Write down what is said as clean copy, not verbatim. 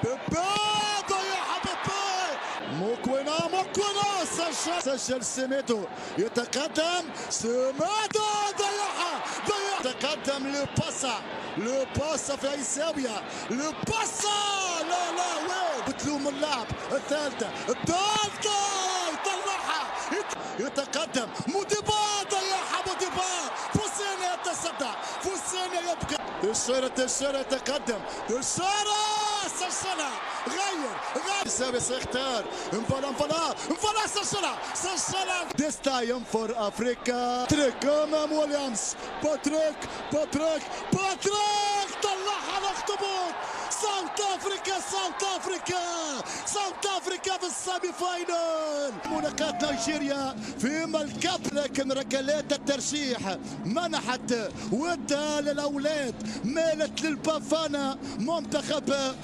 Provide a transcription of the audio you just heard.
بيبي ضيعها بيبي. موكوينا سجل سيميدو، يتقدم سيميدو ضيعها يتقدم لو باسا في اي زاويه، لو باسا لا وين بتلوم اللاعب. الثالثه يطلعها يتقدم موديبا ضيعها فوسيني يتصدى، فوسيني يبقى تشيرة يتقدم، تشيرة سجلها غير يساوي سيختار انفلا سجلها This time for Africa. باتريك امام ويليامز، باتريك طلعها الاخطبوط. ساوث افريكا في السيمي فاينل. ملاقاة نيجيريا في ملكب، لكن ركلات الترشيح منحت ودها للاولاد، مالت للبافانا منتخب